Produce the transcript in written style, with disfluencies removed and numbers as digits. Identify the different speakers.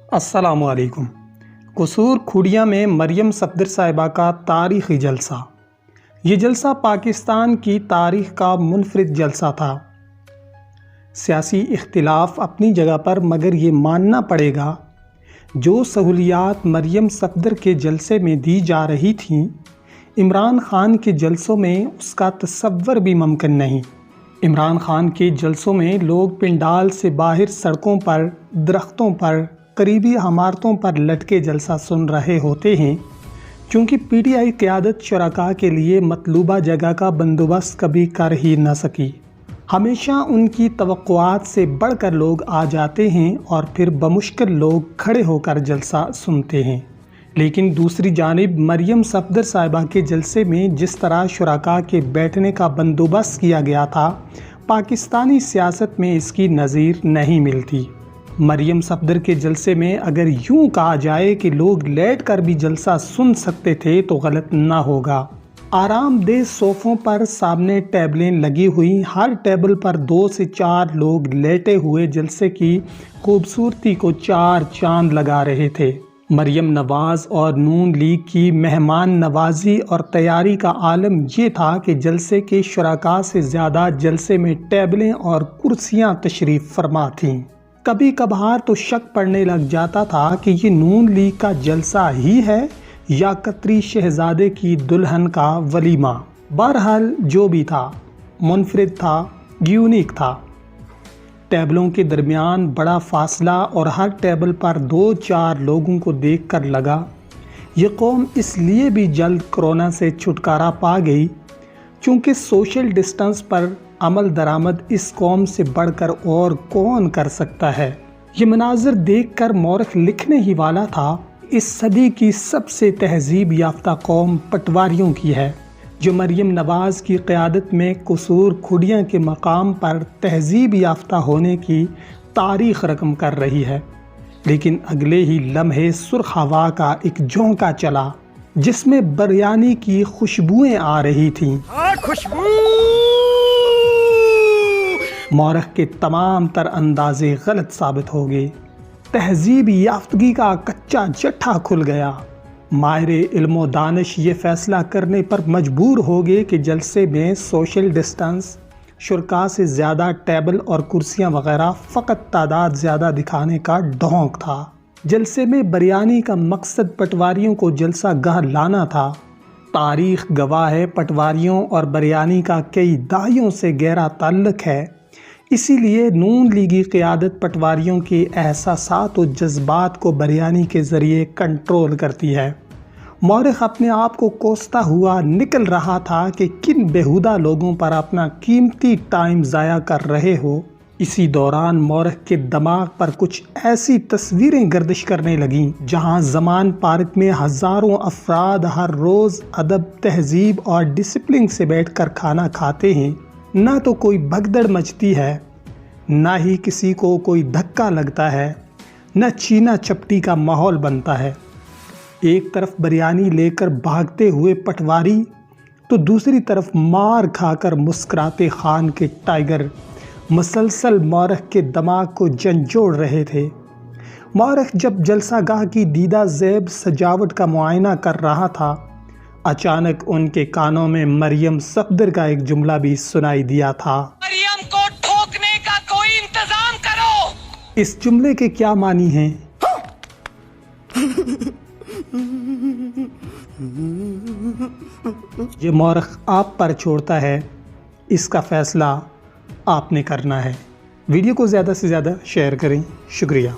Speaker 1: अस्सलामु अलैकुम। कसूर खुड़िया में मरियम सफदर साहिबा का तारीख़ी जलसा। ये जलसा पाकिस्तान की तारीख़ का मुनफरिद जलसा था। सियासी इख्तिलाफ अपनी जगह पर, मगर ये मानना पड़ेगा जो सहूलियात मरियम सफदर के जलसे में दी जा रही थीं, इमरान ख़ान के जलसों में उसका तसव्वुर भी मुमकिन नहीं। इमरान ख़ान के जलसों में लोग पिंडाल से बाहर सड़कों पर, दरख्तों पर, करीबी इमारतों पर लटके जलसा सुन रहे होते हैं, क्योंकि पीटीआई क़यादत शुरका के लिए मतलूबा जगह का बंदोबस्त कभी कर ही न सकी। हमेशा उनकी तवक्कुआत से बढ़कर लोग आ जाते हैं और फिर बमुश्किल लोग खड़े होकर जलसा सुनते हैं। लेकिन दूसरी जानिब मरियम सफदर साहिबा के जलसे में जिस तरह शुरका के बैठने का बंदोबस्त किया गया था, पाकिस्तानी सियासत में इसकी नज़ीर नहीं मिलती। मरियम सफदर के जलसे में अगर यूं कहा जाए कि लोग लेट कर भी जलसा सुन सकते थे तो गलत ना होगा। आरामदेह सोफ़ों पर सामने टेबलें लगी हुई, हर टेबल पर 2 से 4 लोग लेटे हुए जलसे की खूबसूरती को 4 चांद लगा रहे थे। मरियम नवाज़ और नून लीग की मेहमान नवाजी और तैयारी का आलम ये था कि जलसे के शुरका से ज़्यादा जलसे में टेबलें और कुर्सियाँ तशरीफ़ फरमा थीं। कभी कभार तो शक पड़ने लग जाता था कि ये नून लीग का जलसा ही है या कतरी शहजादे की दुल्हन का वलीमा। बहरहाल जो भी था, मुनफरिद था, यूनिक था। टेबलों के दरमियान बड़ा फासला और हर टेबल पर 2-4 लोगों को देखकर लगा ये कौम इसलिए भी जल्द कोरोना से छुटकारा पा गई क्योंकि सोशल डिस्टेंस पर अमल दरामद इस कौम से बढ़कर और कौन कर सकता है। ये मनाज़र देखकर मौरख लिखने ही वाला था, इस सदी की सबसे तहजीब याफ्ता कौम पटवारियों की है, जो मरियम नवाज़ की क़यादत में कसूर खुड़िया के मकाम पर तहजीब याफ्ता होने की तारीख़ रकम कर रही है। लेकिन अगले ही लम्हे सुर्ख हवा का एक झोंका चला जिसमें बिरयानी की खुशबुएं आ रही थीं। खुशबू! मौरख के तमाम तर अंदाजे गलत साबित हो गए। तहजीब याफ्तगी का कच्चा जट्ठा खुल गया। माहिरे इल्मो दानिश ये फैसला करने पर मजबूर हो गए कि जलसे में सोशल डिस्टेंस, शुरका से ज़्यादा टेबल और कुर्सियां वगैरह फ़कत तादाद ज़्यादा दिखाने का ढोंक था। जलसे में बिरयानी का मकसद पटवारियों को जलसा गाह लाना था। तारीख़ गवाह है पटवारियों और बिरयानी का कई दाहियों से गहरा ताल्लुक़ है। इसीलिए नून लीगी क़यादत पटवारियों के एहसासात और जज्बात को बिरयानी के ज़रिए कंट्रोल करती है। मौरख अपने आप को कोसता हुआ निकल रहा था कि किन बेहुदा लोगों पर अपना कीमती टाइम ज़ाया कर रहे हो। इसी दौरान मौरख के दिमाग पर कुछ ऐसी तस्वीरें गर्दिश करने लगीं जहां ज़मान पार्क में हज़ारों अफराद हर रोज़ अदब, तहजीब और डिसिप्लिन से बैठकर खाना खाते हैं। ना तो कोई भगदड़ मचती है, ना ही किसी को कोई धक्का लगता है, न छीना चपटी का माहौल बनता है। एक तरफ बिरयानी लेकर भागते हुए पटवारी तो दूसरी तरफ मार खाकर मुस्कुराते खान के टाइगर मसलसल मौरख के दिमाग को झंझोड़ रहे थे। मौरख जब जलसागाह की दीदा ज़ेब सजावट का मुआयना कर रहा था, अचानक उनके कानों में मरियम सफदर का एक जुमला भी सुनाई दिया था,
Speaker 2: मरियम को ठोकने का कोई इंतजाम करो।
Speaker 1: इस जुमले के क्या मानी हैं? ये मौरख आप पर छोड़ता है, इसका फ़ैसला आपने करना है। वीडियो को ज़्यादा से ज़्यादा शेयर करें। शुक्रिया।